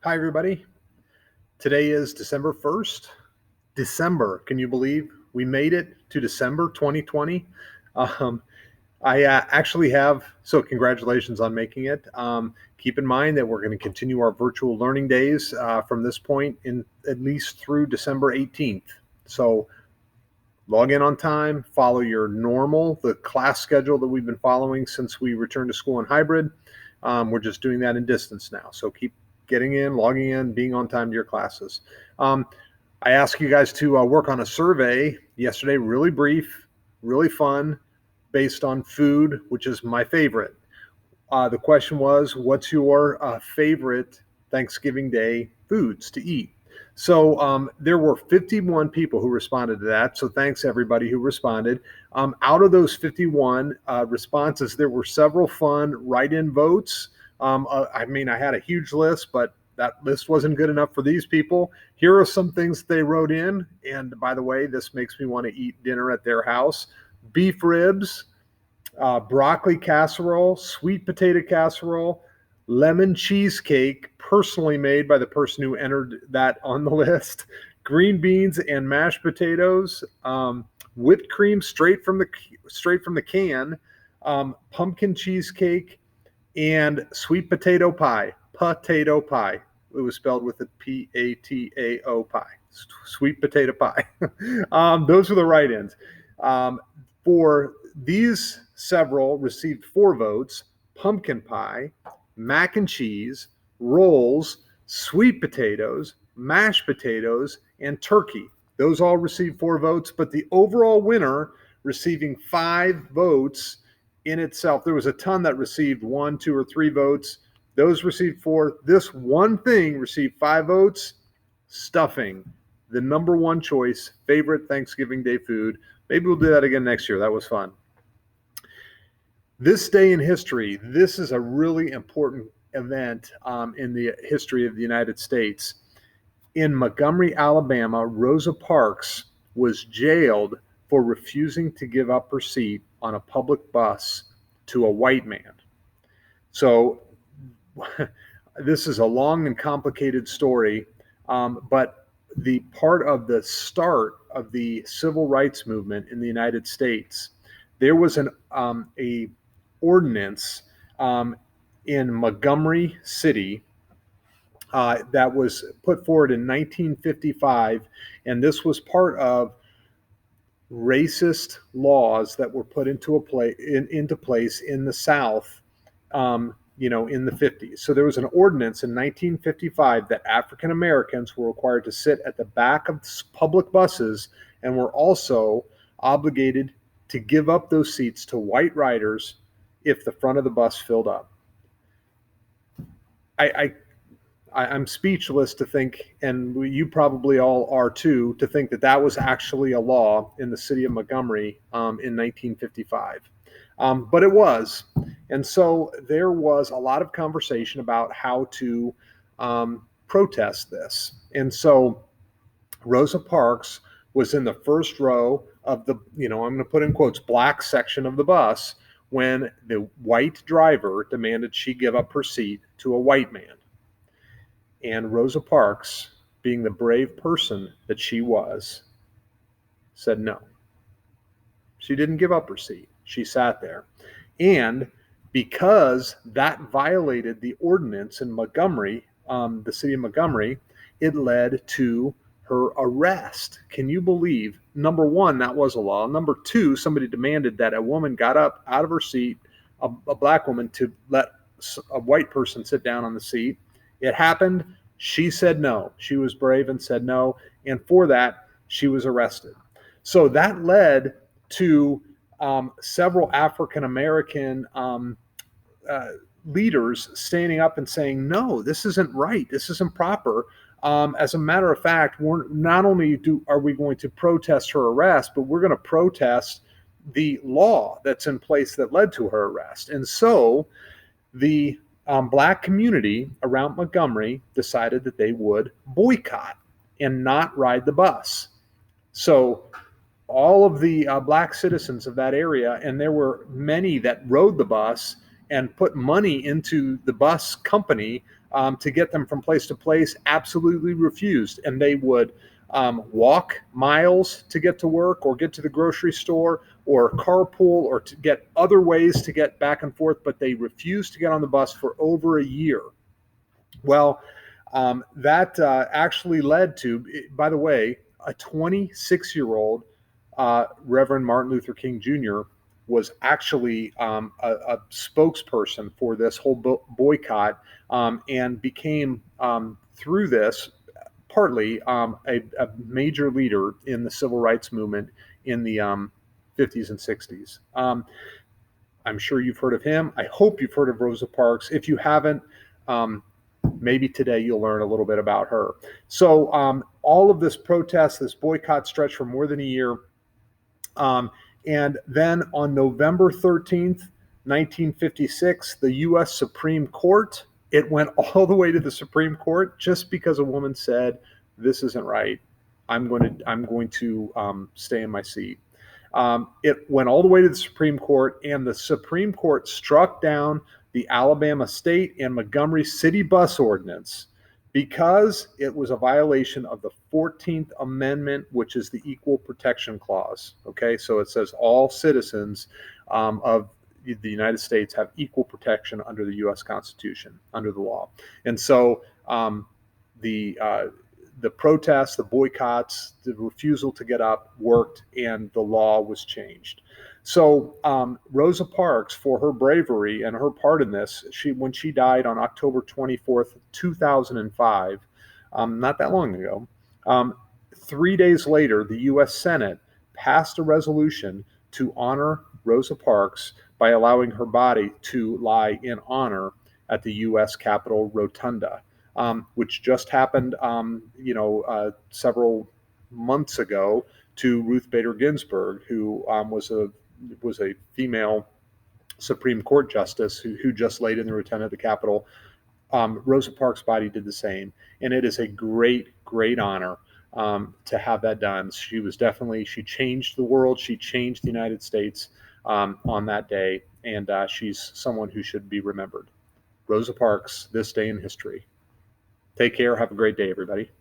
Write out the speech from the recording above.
Hi, everybody. Today is December 1st. December, can you believe we made it to December 2020? Um, I actually so congratulations on making it. Keep in mind that we're going to continue our virtual learning days from this point in at least through December 18th. So log in on time, follow the class schedule that we've been following since we returned to school in hybrid. We're just doing that in distance now. So keep getting in, logging in, being on time to your classes. I asked you guys to work on a survey yesterday, really brief, really fun, based on food, which is my favorite. The question was, what's your favorite Thanksgiving Day foods to eat? So there were 51 people who responded to that. So thanks everybody who responded. Out of those 51 responses, there were several fun write-in votes. I had a huge list, but that list wasn't good enough for these people. Here are some things they wrote in. And by the way, this makes me want to eat dinner at their house. Beef ribs, broccoli casserole, sweet potato casserole, lemon cheesecake, personally made by the person who entered that on the list, green beans and mashed potatoes, whipped cream straight from the can, pumpkin cheesecake, and sweet potato pie. Potato pie. It was spelled with a P-A-T-A-O pie. Sweet potato pie. Those were the write-ins. For these, several received 4 votes: pumpkin pie, mac and cheese, rolls, sweet potatoes, mashed potatoes, and turkey. Those all received 4 votes, but the overall winner receiving 5 votes in itself. There was a ton that received 1, 2, or 3 votes. Those received 4. This one thing received 5 votes. Stuffing, the number one choice, favorite Thanksgiving Day food. Maybe we'll do that again next year. That was fun. This day in history, this is a really important event in the history of the United States. In Montgomery, Alabama, Rosa Parks was jailed for refusing to give up her seat on a public bus to a white man. So this is a long and complicated story, but the part of the start of the civil rights movement in the United States, there was a ordinance in Montgomery City that was put forward in 1955, and this was part of racist laws that were put into place in the South, in the 50s. So there was an ordinance in 1955 that African Americans were required to sit at the back of public buses and were also obligated to give up those seats to white riders if the front of the bus filled up. I'm speechless to think, and you probably all are too, to think that that was actually a law in the city of Montgomery in 1955. But it was. And so there was a lot of conversation about how to protest this. And so Rosa Parks was in the first row of the, I'm going to put in quotes, black section of the bus when the white driver demanded she give up her seat to a white man. And Rosa Parks, being the brave person that she was, said no. She didn't give up her seat. She sat there. And because that violated the ordinance in Montgomery, the city of Montgomery, it led to her arrest. Can you believe? Number one, that was a law. Number two, somebody demanded that a woman got up out of her seat, a black woman, to let a white person sit down on the seat. It happened. She said no. She was brave and said no. And for that, she was arrested. So that led to several African American leaders standing up and saying, no, this isn't right. This isn't proper. As a matter of fact, not only are we going to protest her arrest, but we're going to protest the law that's in place that led to her arrest. And so the black community around Montgomery decided that they would boycott and not ride the bus. So all of the black citizens of that area, and there were many that rode the bus and put money into the bus company, to get them from place to place, absolutely refused. And they would walk miles to get to work or get to the grocery store or carpool or to get other ways to get back and forth, but they refused to get on the bus for over a year. Well, that actually led to, by the way, a 26-year-old Reverend Martin Luther King Jr. was actually a spokesperson for this whole boycott and became, through this, partly a major leader in the civil rights movement in the 50s and 60s. I'm sure you've heard of him. I hope you've heard of Rosa Parks. If you haven't, maybe today you'll learn a little bit about her. So all of this protest, this boycott stretched for more than a year. And then on November 13th, 1956, the U.S. Supreme Court, it went all the way to the Supreme Court just because a woman said, this isn't right. I'm going to stay in my seat. It went all the way to the Supreme Court, and the Supreme Court struck down the Alabama State and Montgomery City bus ordinance because it was a violation of the 14th Amendment, which is the Equal Protection Clause. Okay, so it says all citizens of the United States have equal protection under the U.S. Constitution, under the law. And so the protests, the boycotts, the refusal to get up worked, and the law was changed. So Rosa Parks, for her bravery and her part in this, when she died on October 24th, 2005, not that long ago, 3 days later, the U.S. Senate passed a resolution to honor Rosa Parks by allowing her body to lie in honor at the U.S. Capitol Rotunda, which just happened, several months ago to Ruth Bader Ginsburg, who was a female Supreme Court justice who just laid in the Rotunda at the Capitol. Rosa Parks' body did the same, and it is a great, great honor to have that done. She changed the world. She changed the United States on that day, and she's someone who should be remembered. Rosa Parks, this day in history. Take care. Have a great day, everybody.